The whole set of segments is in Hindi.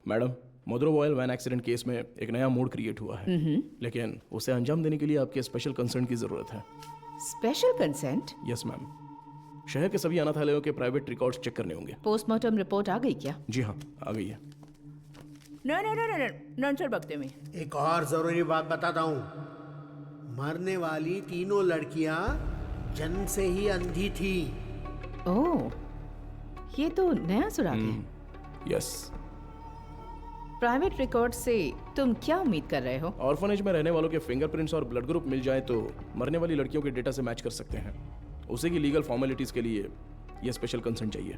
मैडम, मोद्रोवॉयल वैन एक्सीडेंट केस में एक नया मोड क्रिएट हुआ है, लेकिन उसे अंजाम देने के लिए आपके स्पेशल कंसर्न की जरूरत है। Special consent? Yes ma'am. शहर के सभी अनाथालयों के प्राइवेट रिकॉर्ड्स चेक करने होंगे। पोस्टमार्टम रिपोर्ट आ गई क्या? जी हाँ, आ गई है। नंचर बकते में एक और जरूरी बात बताता हूँ, मरने वाली तीनों लड़कियां जन्म से ही अंधी थी। ओह, ये तो नया सुराग है। यस। प्राइवेट रिकॉर्ड से तुम क्या उम्मीद कर रहे हो? ऑर्फनेज में रहने वालों के फिंगरप्रिंट्स और ब्लड ग्रुप मिल जाए तो मरने वाली लड़कियों के डेटा से मैच कर सकते हैं। उसी की लीगल फॉर्मेलिटीज के लिए ये स्पेशल कंसर्न चाहिए।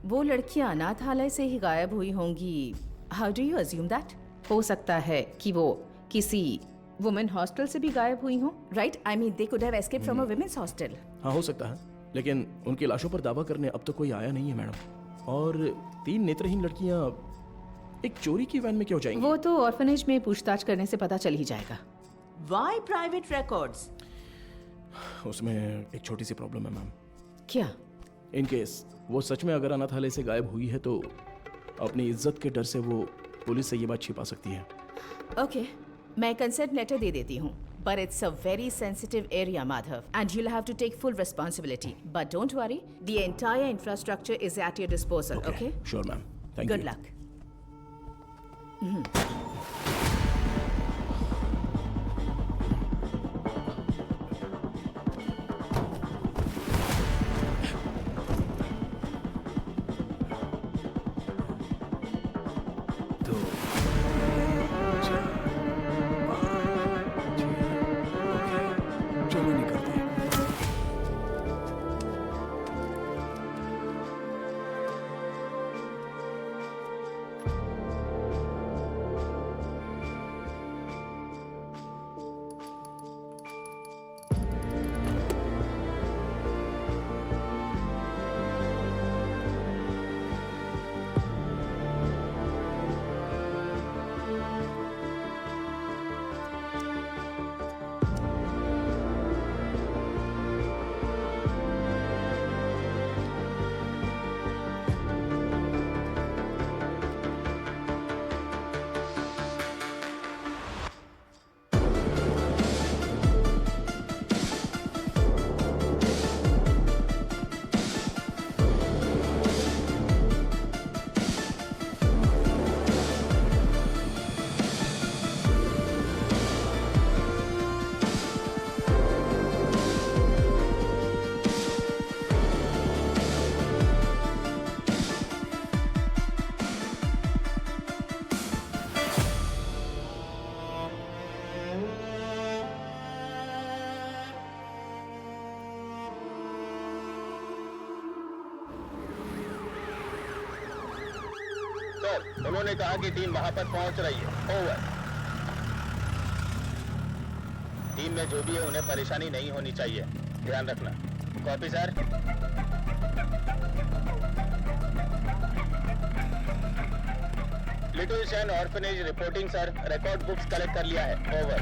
वो लड़कियां अनाथालय से ही गायब हुई होंगी। How do you assume that? हो सकता है कि वो किसी वुमेन हॉस्टल से भी गायब हुई हो, right? I mean they could have escaped from a women's hostel. हाँ, हो सकता है, लेकिन उनकी लाशों पर दावा करने अब तक कोई आया नहीं है मैडम। और 3 नेत्रहीन लड़कियां एक चोरी की वैन में क्यों जाएंगी? वो तो ऑर्फनेज में पूछताछ करने से पता चल ही जाएगा। Why private records? उसमें एक छोटी सी प्रॉब्लम है मैम। क्या? इन केस वो सच में अगर अनाथालय से गायब हुई है तो अपनी इज्जत के डर से वो पुलिस से ये बात छिपा सकती है। ओके, मैं कंसेंट लेटर दे देती हूँ, but it's a very sensitive area, Madhav, and you'll have to take full responsibility. But don't worry, the entire infrastructure is at your disposal, okay? Sure, ma'am. Thank you. Good luck. उन्होंने कहा कि टीम वहां पर पहुंच रही है। ओवर। टीम में जो भी है उन्हें परेशानी नहीं होनी चाहिए, ध्यान रखना। Copy sir. Little Shan orphanage reporting sir, record books collect कर लिया है। ओवर।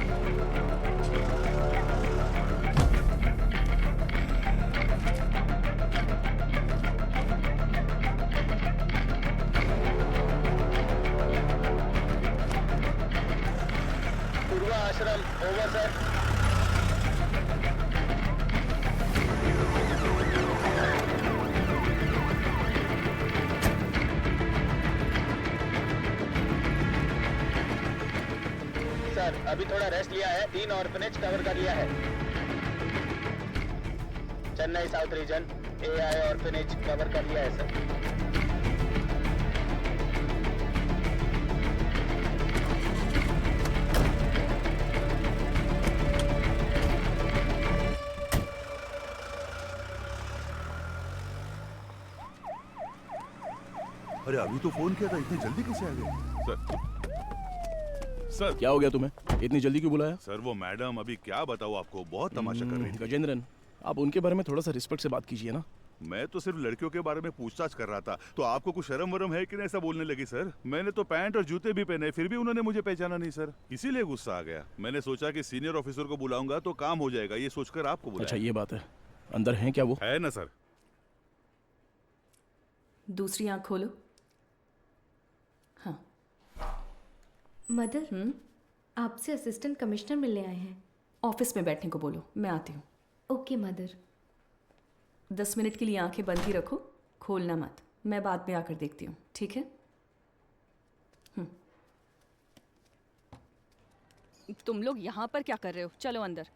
आश्रम। Over sir. सर अभी थोड़ा रेस्ट लिया है, 3 ऑर्फनेज कवर कर लिया है। Chennai south region AI orphanage cover कर लिया है सर। अरे अभी तो फोन किया था, इतनी जल्दी कैसे आ गए? सर क्या हो गया तुम्हें? इतनी जल्दी क्यों बुलाया? सर वो मैडम, अभी क्या बताऊँ आपको, बहुत तमाशा कर रही थी। गजेंद्रन, आप उनके बारे में थोड़ा सा रिस्पेक्ट से बात कीजिए ना। मैं तो सिर्फ लड़कियों के बारे में पूछताछ कर रहा था, तो आपको कुछ शर्म वरम है कि नहीं ऐसा बोलने लगी? सर मैंने तो पैंट और जूते भी पहने, फिर भी उन्होंने मुझे पहचाना नहीं सर, इसीलिए गुस्सा आ गया। मैंने सोचा कि सीनियर ऑफिसर को बुलाऊंगा तो काम हो जाएगा, ये सोचकर आपको बुलाया। अच्छा ये बात है, अंदर है क्या वो? है ना सर। दूसरी आंख खोलो। हाँ, मदर, आपसे असिस्टेंट कमिश्नर मिलने आए हैं। ऑफिस में बैठने को बोलो, मैं आती हूँ। Okay mother. 10 मिनट के लिए आंखें बंद ही रखो, खोलना मत। मैं बाद में आकर देखती हूँ, ठीक है? तुम लोग यहाँ पर क्या कर रहे हो? चलो अंदर।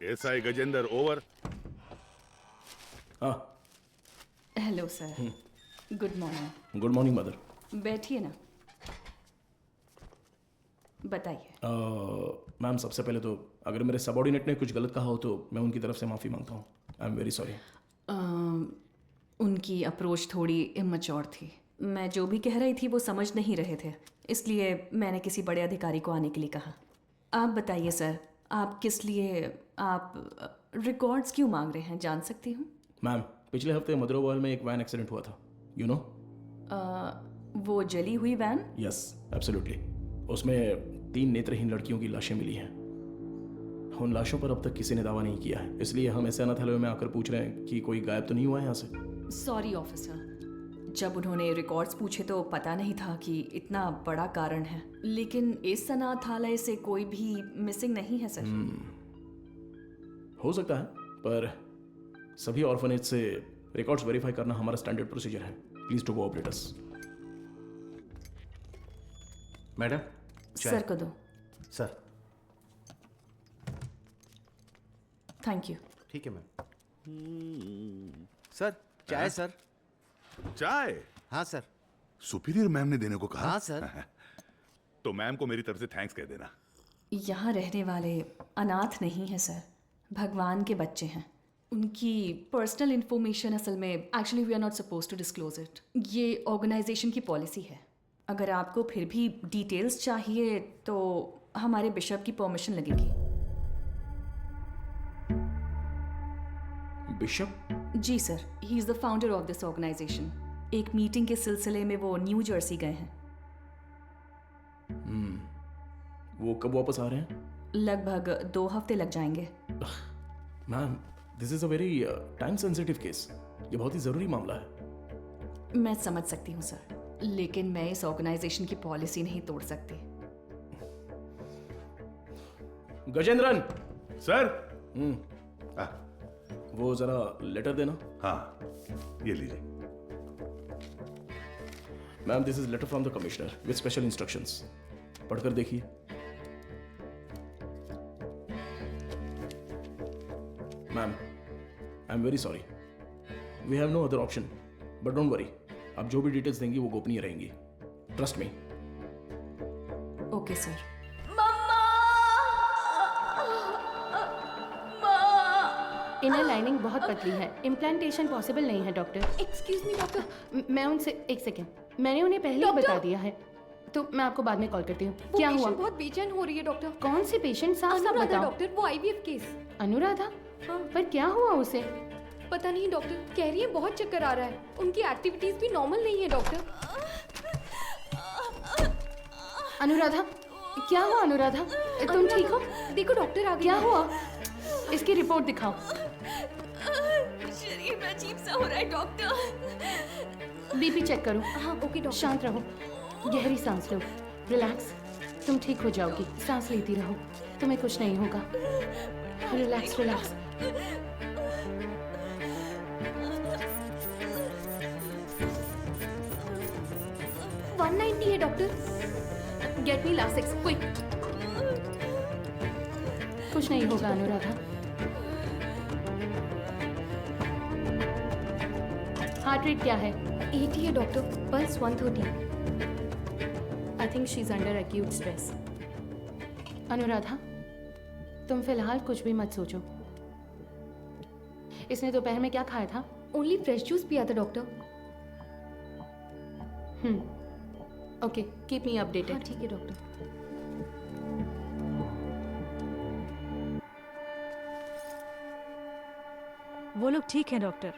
SI Gajendra over. हाँ, hello sir, good morning. Good morning mother. बैठिए ना, बताइए। मैम, सबसे पहले तो अगर मेरे सबॉर्डिनेट ने कुछ गलत कहा हो तो मैं उनकी तरफ से माफ़ी मांगता हूँ। आई एम वेरी सॉरी। उनकी अप्रोच थोड़ी इमैच्योर थी। मैं जो भी कह रही थी वो समझ नहीं रहे थे, इसलिए मैंने किसी बड़े अधिकारी को आने के लिए कहा। आप बताइए सर, आप किस लिए आप रिकॉर्ड्स क्यों मांग रहे हैं, जान सकती हूँ? मैम, पिछले हफ्ते मदरोवाल में एक वैन एक्सीडेंट हुआ था, यू नो। वो जली हुई वैन? Yes, absolutely. उसमें 3 नेत्रहीन लड़कियों की लाशें मिली हैं। उन लाशों पर अब तक किसी ने दावा नहीं किया है, इसलिए हम ऐसे अनाथालय में आकर पूछ रहे हैं कि कोई गायब तो नहीं हुआ है यहाँ से। सॉरी ऑफिसर, जब उन्होंने रिकॉर्ड्स पूछे तो पता नहीं था कि इतना बड़ा कारण है, लेकिन इस अनाथालय से कोई भी मिसिंग नहीं है सर। हो सकता है, पर सभी ऑर्फनेज से रिकॉर्ड्स वेरीफाई करना हमारा स्टैंडर्ड प्रोसीजर है। Please to cooperate us. Madam, sir को दो। सर। Thank you. ठीक है मैम। सर, चाय सर। चाय? हाँ सर। सुपीरियर मैम ने देने को कहा? हाँ सर। तो मैम को मेरी तरफ से थैंक्स कह देना। यहाँ रहने वाले अनाथ नहीं हैं सर, भगवान के बच्चे हैं। उनकी पर्सनल इंफॉर्मेशन असल में actually we are not suppose to disclose it. ये ऑर्गेनाइजेशन की पॉलिसी है। अगर आपको फिर भी डिटेल्स चाहिए तो हमारे बिशप की परमिशन लगेगी। बिशप? जी sir, he is the founder of this organization. एक मीटिंग के सिलसिले में वो न्यू जर्सी गए हैं। वो कब वापस आ रहे हैं? लगभग 2 हफ्ते लग जाएंगे। Ma'am, this is a very time sensitive case. ये बहुत ही ज़रूरी मामला है। मैं समझ सकती हूँ सर, लेकिन मैं इस ऑर्गेनाइजेशन की पॉलिसी नहीं तोड़ सकती। गजेंद्रन सर। वो जरा लेटर देना। हाँ, ये लीजिए। Ma'am, this is letter from the commissioner with special instructions. पढ़कर देखिए। Ma'am, I am very sorry. We have no other option, but don't worry. आप जो भी डिटेल्स देंगी वो गोपनीय रहेंगी। Trust me. Okay sir. Inner lining बहुत पतली है, इम्प्लांटेशन पॉसिबल नहीं है डॉक्टर। Excuse me doctor. मैं उनसे एक सेकेंड, मैंने उन्हें पहले ही बता दिया है, तो मैं आपको बाद में कॉल करती हूँ। क्या हुआ? बहुत बेचैन हो रही है डॉक्टर। कौन से पेशेंट? साफ साफ बताओ। डॉक्टर, वो आईवीएफ केस। अनुराधा? हाँ। पर क्या हुआ उसे? पता नहीं डॉक्टर, कह रही है बहुत चक्कर आ रहा है। उनकी एक्टिविटीज भी नॉर्मल नहीं है डॉक्टर। अनुराधा, क्या हुआ अनुराधा? तुम ठीक हो? देखो डॉक्टर आ गए। क्या हुआ? इसकी रिपोर्ट दिखाओ। शरीर में अजीब सा हो रहा है डॉक्टर। बीपी चेक करो। हाँ ओके डॉक्टर। शांत रहो, गहरी सांस लो, रिलैक्स। तुम ठीक हो जाओगी, सांस लेती रहो, तुम्हें कुछ नहीं होगा। Relax relax. है doctor. Get me Lasix quick. कुछ नहीं होगा अनुराधा। हार्ट रेट क्या है? 80 है doctor, pulse 130। I think she is under acute stress. Anuradha, तुम फिलहाल कुछ भी मत सोचो। इसने दोपहर में क्या खाया था? ओनली फ्रेश जूस पिया था doctor. Okay, keep me updated. हाँ ठीक है डॉक्टर। वो लोग ठीक हैं डॉक्टर।